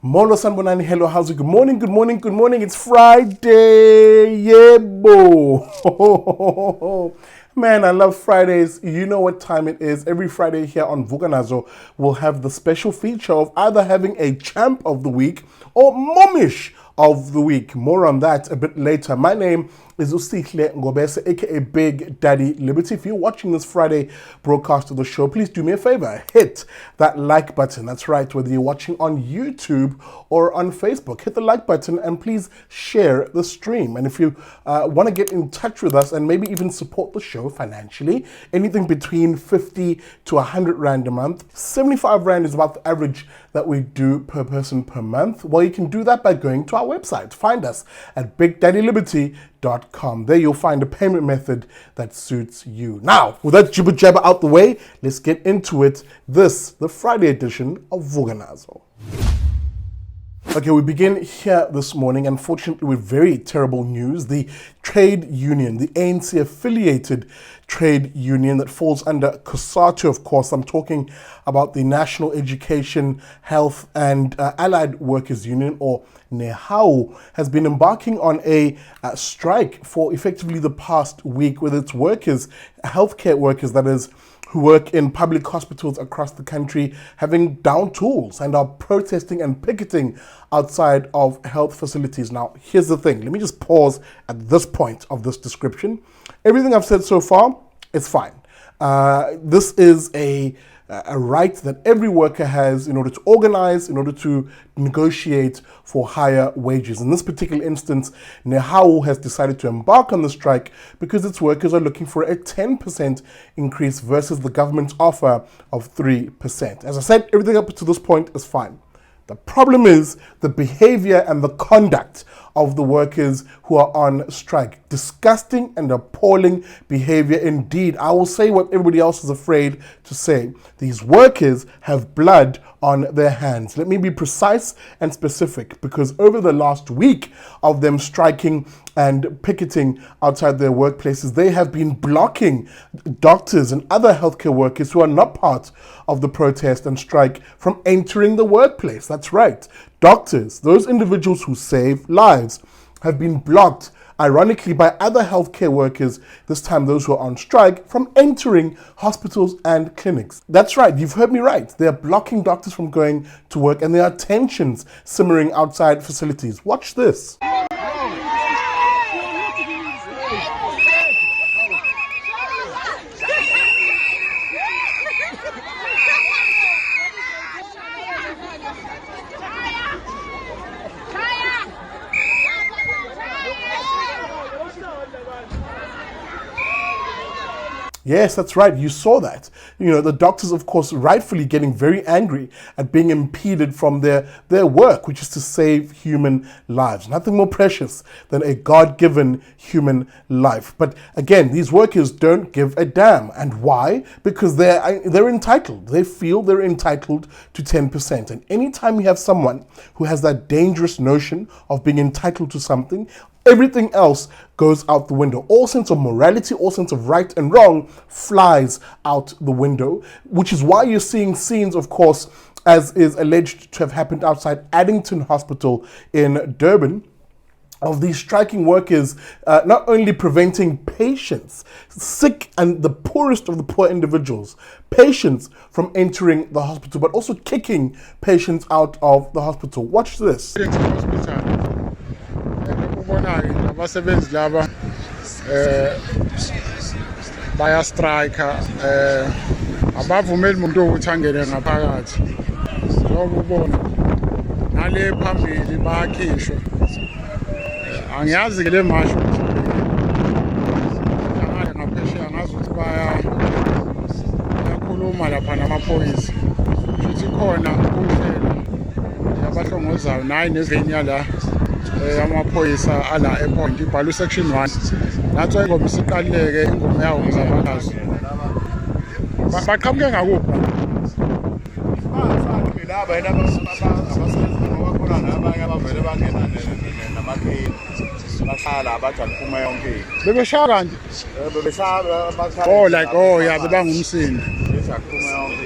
Molo Sanbonani, hello, how's it? Good morning, good morning, good morning. It's Friday, yebo. Man, I love Fridays. You know what time it is. Every Friday here on Vuka Nazo, we'll have the special feature of either having a champ of the week or Momish of the week. More on that a bit later. My name is Usihle Ngobese, aka Big Daddy Liberty. If you're watching this Friday broadcast of the show, please do me a favor, hit that like button. That's right, whether you're watching on YouTube or on Facebook, hit the like button and please share the stream. And if you want to get in touch with us and maybe even support the show financially, anything between 50 to 100 Rand a month, 75 Rand is about the average that we do per person per month. Well, you can do that by going to our website. Find us at BigDaddyLiberty.com. There you'll find a payment method that suits you. Now, with that jibber jabber out the way, let's get into it. This, the Friday edition of Vuka Nazo. Okay, we begin here this morning, unfortunately, with very terrible news. The trade union, the ANC-affiliated trade union that falls under COSATU, of course. I'm talking about the National Education, Health and Allied Workers Union, or Nehawu, has been embarking on a strike for effectively the past week with its workers, healthcare workers, that is, who work in public hospitals across the country, having down tools and are protesting and picketing outside of health facilities. Now, here's the thing. Let me just pause at this point of this description. Everything I've said so far is fine. This is a right that every worker has in order to organize, in order to negotiate for higher wages. In this particular instance, Nehawu has decided to embark on the strike because its workers are looking for a 10% increase versus the government's offer of 3%. As I said, everything up to this point is fine. The problem is the behavior and the conduct of the workers who are on strike. Disgusting and appalling behavior indeed. I will say what everybody else is afraid to say. These workers have blood on their hands. Let me be precise and specific, because over the last week of them striking and picketing outside their workplaces, they have been blocking doctors and other healthcare workers who are not part of the protest and strike from entering the workplace. That's right. Doctors, those individuals who save lives, have been blocked, ironically, by other healthcare workers, this time those who are on strike, from entering hospitals and clinics. That's right, you've heard me right. They are blocking doctors from going to work, and there are tensions simmering outside facilities. Watch this. Yes, that's right. You saw that. You know, the doctors, of course, rightfully getting very angry at being impeded from their work, which is to save human lives. Nothing more precious than a God-given human life. But again, these workers don't give a damn. And why? Because they're entitled. They feel they're entitled to 10%. And anytime you have someone who has that dangerous notion of being entitled to something, everything else goes out the window. All sense of morality, all sense of right and wrong flies out the window, which is why you're seeing scenes, of course, as is alleged to have happened outside Addington Hospital in Durban, of these striking workers not only preventing patients, sick and the poorest of the poor individuals, patients from entering the hospital, but also kicking patients out of the hospital. Watch this. Abasebenzi laba baya strike abavumeli umuntu ukuthi angene ngaphakathi ngoba ubona nale phambili bayakhishwa angiyazi ke le masho ukuthi ngale ngaphesheya ngazi ukuthi bayakhuluma lapha namaphoyisa futhi khona uhlelo yabahlongozayo nayi neveni yala amaphoyisa ala ePoint ibhalwe section 1 nathi ingoma isiqaleke ingoma yawo ngizabanazo baqhamuke ngakuphi laba yena abasebenzi ngoba nabanye abavele bangena namakheli bahlala abathi aliphuma yonke bebeshaya kanti bebeshaya oh like oh yeah bebangumsindi bese akuphuma yonke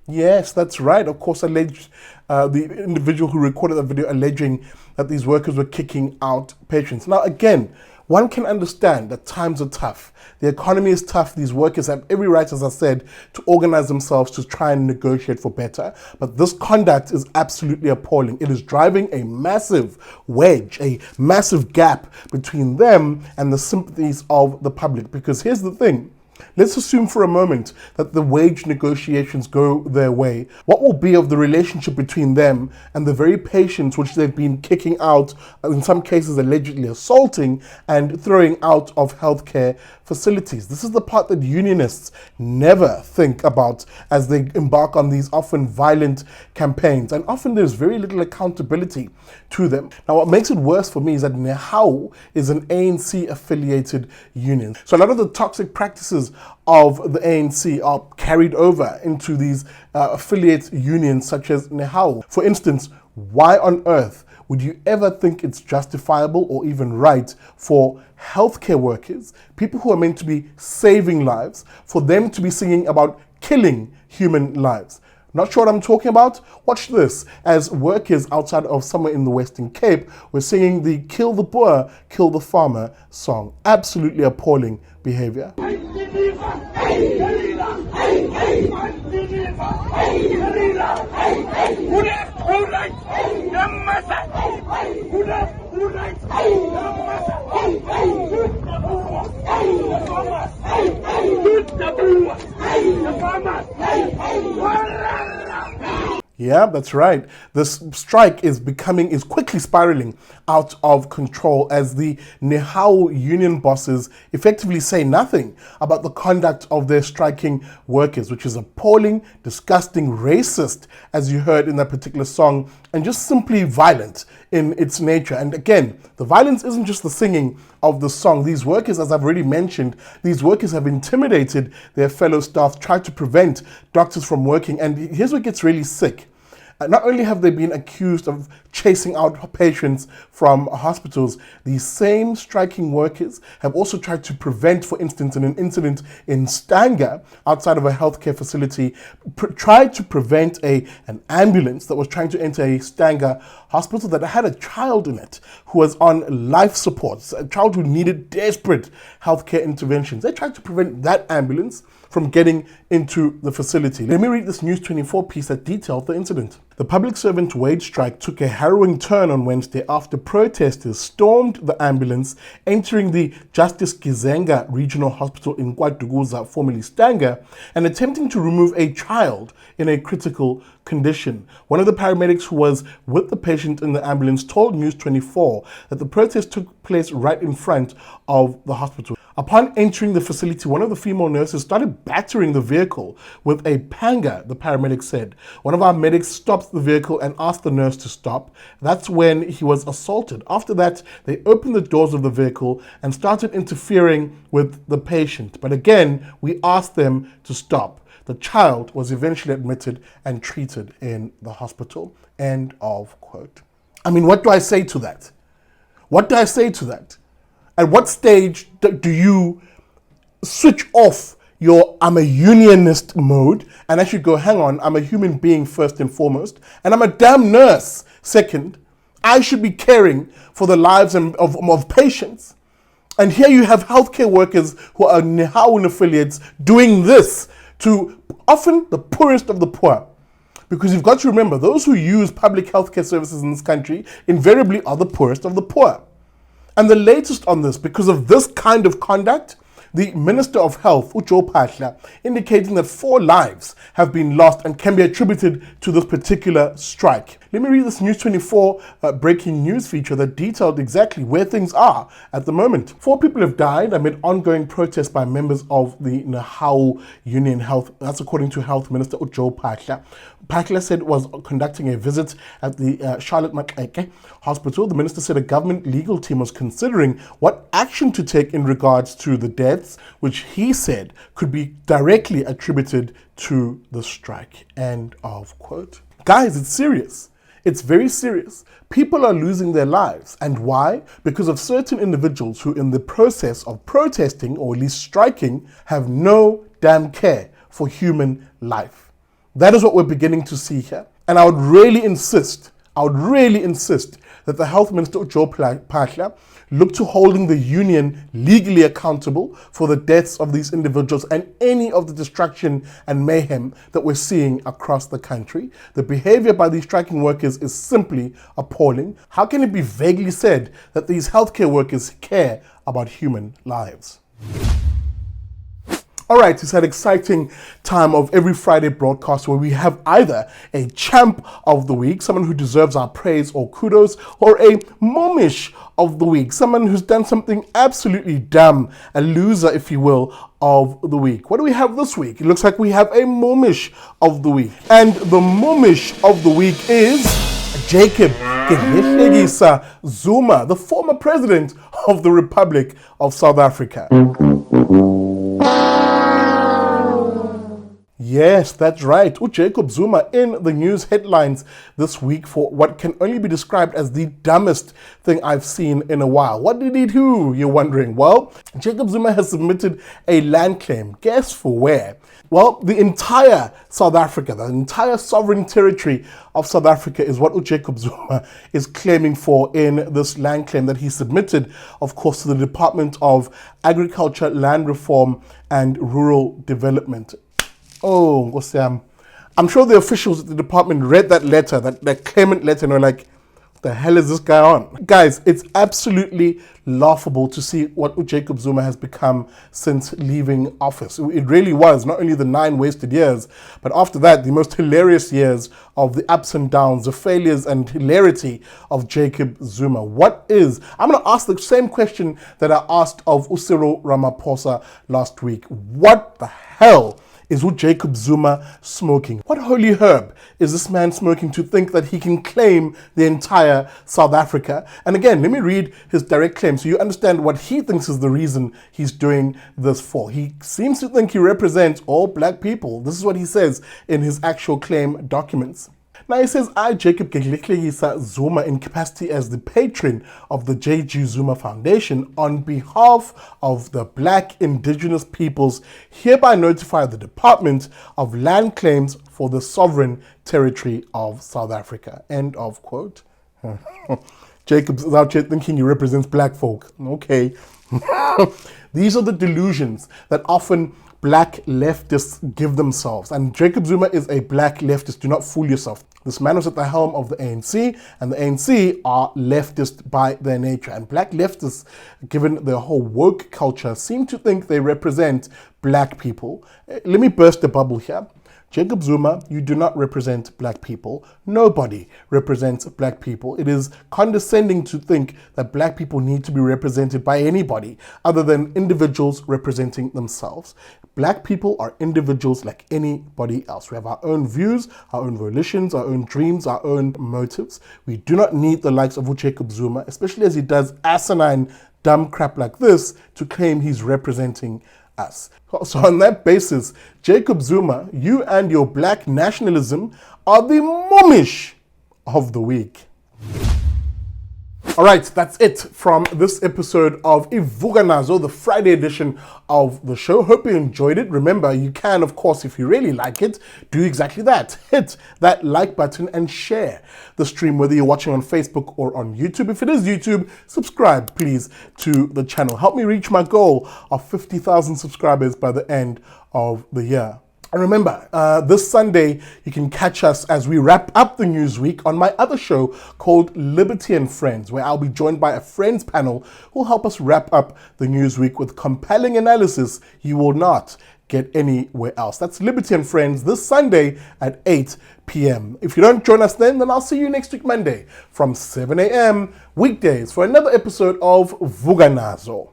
Yes, that's right. Of course, alleged the individual who recorded the video alleging that these workers were kicking out patients. Now, again, one can understand that times are tough. The economy is tough. These workers have every right, as I said, to organize themselves to try and negotiate for better. But this conduct is absolutely appalling. It is driving a massive wedge, a massive gap between them and the sympathies of the public. Because here's the thing. Let's assume for a moment that the wage negotiations go their way. What will be of the relationship between them and the very patients which they've been kicking out, in some cases allegedly assaulting and throwing out of healthcare facilities? This is the part that unionists never think about as they embark on these often violent campaigns, and often there's very little accountability to them. Now, what makes it worse for me is that Nehawu is an ANC affiliated union. So a lot of the toxic practices of the ANC are carried over into these affiliate unions such as Nehawu. For instance, why on earth would you ever think it's justifiable or even right for healthcare workers, people who are meant to be saving lives, for them to be singing about killing human lives? Not sure what I'm talking about? Watch this, as workers outside of somewhere in the Western Cape were singing the "Kill the Boer, Kill the Farmer" song. Absolutely appalling behavior. Yeah, that's right. This strike is quickly spiraling out of control as the Nehawu union bosses effectively say nothing about the conduct of their striking workers, which is appalling, disgusting, racist, as you heard in that particular song, and just simply violent in its nature. And again, the violence isn't just the singing of the song. These workers, as I've already mentioned, these workers have intimidated their fellow staff, tried to prevent doctors from working. And here's what gets really sick. Not only have they been accused of chasing out patients from hospitals, these same striking workers have also tried to prevent, for instance, in an incident in Stanger, outside of a healthcare facility, tried to prevent an ambulance that was trying to enter a Stanger hospital that had a child in it who was on life support, a child who needed desperate healthcare interventions. They tried to prevent that ambulance from getting into the facility. Let me read this News 24 piece that detailed the incident. The public servant wage strike took a harrowing turn on Wednesday after protesters stormed the ambulance entering the Justice Gizenga Regional Hospital in KwaDukuza, formerly Stanger, and attempting to remove a child in a critical condition. One of the paramedics who was with the patient in the ambulance told News 24 that the protest took place right in front of the hospital. Upon entering the facility, one of the female nurses started battering the vehicle with a panga, the paramedic said. One of our medics stopped the vehicle and asked the nurse to stop. That's when he was assaulted. After that, they opened the doors of the vehicle and started interfering with the patient. But again, we asked them to stop. The child was eventually admitted and treated in the hospital. End of quote. I mean, what do I say to that? What do I say to that? At what stage do you switch off your "I'm a unionist" mode and actually go, hang on, I'm a human being first and foremost, and I'm a damn nurse second. I should be caring for the lives of patients. And here you have healthcare workers who are Nehawu affiliates doing this to often the poorest of the poor. Because you've got to remember, those who use public healthcare services in this country invariably are the poorest of the poor. And the latest on this, because of this kind of conduct, the Minister of Health, Vuka Phaahla, indicating that 4 lives have been lost and can be attributed to this particular strike. Let me read this News 24 breaking news feature that detailed exactly where things are at the moment. 4 people have died amid ongoing protests by members of the Nehawu Union Health. That's according to Health Minister Vuka Phaahla. Phaahla said was conducting a visit at the Charlotte Maxeke Hospital. The minister said a government legal team was considering what action to take in regards to the deaths, which he said could be directly attributed to the strike. End of quote. Guys, it's serious. It's very serious. People are losing their lives. And why? Because of certain individuals who, in the process of protesting or at least striking, have no damn care for human life. That is what we're beginning to see here. And I would really insist that the Health Minister, Joe Phaahla, look to holding the union legally accountable for the deaths of these individuals and any of the destruction and mayhem that we're seeing across the country. The behavior by these striking workers is simply appalling. How can it be vaguely said that these healthcare workers care about human lives? All right, it's an exciting time of every Friday broadcast where we have either a champ of the week, someone who deserves our praise or kudos, or a Momish of the week, someone who's done something absolutely dumb, a loser, if you will, of the week. What do we have this week? It looks like we have a Momish of the week. And the Momish of the week is Jacob Zuma, the former president of the Republic of South Africa. Yes, that's right. Jacob Zuma in the news headlines this week for what can only be described as the dumbest thing I've seen in a while. What did he do, you're wondering? Well, Jacob Zuma has submitted a land claim. Guess for where? Well, the entire South Africa, the entire sovereign territory of South Africa is what Jacob Zuma is claiming for in this land claim that he submitted, of course, to the Department of Agriculture, Land Reform and Rural Development. Oh, Ngosiam. I'm sure the officials at the department read that letter, that claimant letter, and were like, what the hell is this guy on? Guys, it's absolutely laughable to see what Jacob Zuma has become since leaving office. It really was not only the 9 wasted years, but after that, the most hilarious years of the ups and downs, the failures and hilarity of Jacob Zuma. I'm going to ask the same question that I asked of Cyril Ramaphosa last week. What the hell is Jacob Zuma smoking? What holy herb is this man smoking to think that he can claim the entire South Africa? And again, let me read his direct claim so you understand what he thinks is the reason he's doing this for. He seems to think he represents all black people. This is what he says in his actual claim documents. Now he says, I, Jacob Zuma, in capacity as the patron of the J.G. Zuma Foundation, on behalf of the black indigenous peoples, hereby notify the Department of Land Claims for the sovereign territory of South Africa. End of quote. Jacob's out here thinking he represents black folk. Okay. These are the delusions that often black leftists give themselves. And Jacob Zuma is a black leftist. Do not fool yourself. This man was at the helm of the ANC, and the ANC are leftist by their nature. And black leftists, given their whole woke culture, seem to think they represent black people. Let me burst the bubble here. Jacob Zuma, you do not represent black people. Nobody represents black people. It is condescending to think that black people need to be represented by anybody other than individuals representing themselves. Black people are individuals like anybody else. We have our own views, our own volitions, our own dreams, our own motives. We do not need the likes of Jacob Zuma, especially as he does asinine, dumb crap like this, to claim he's representing us. So on that basis, Jacob Zuma, you and your black nationalism are the Momish of the week. All right, that's it from this episode of Vuka Nazo, the Friday edition of the show. Hope you enjoyed it. Remember, you can, of course, if you really like it, do exactly that. Hit that like button and share the stream, whether you're watching on Facebook or on YouTube. If it is YouTube, subscribe, please, to the channel. Help me reach my goal of 50,000 subscribers by the end of the year. And remember, this Sunday, you can catch us as we wrap up the news week on my other show called Liberty and Friends, where I'll be joined by a Friends panel who will help us wrap up the news week with compelling analysis you will not get anywhere else. That's Liberty and Friends this Sunday at 8 p.m. If you don't join us then I'll see you next week Monday from 7 a.m. weekdays for another episode of Vuka Nazo.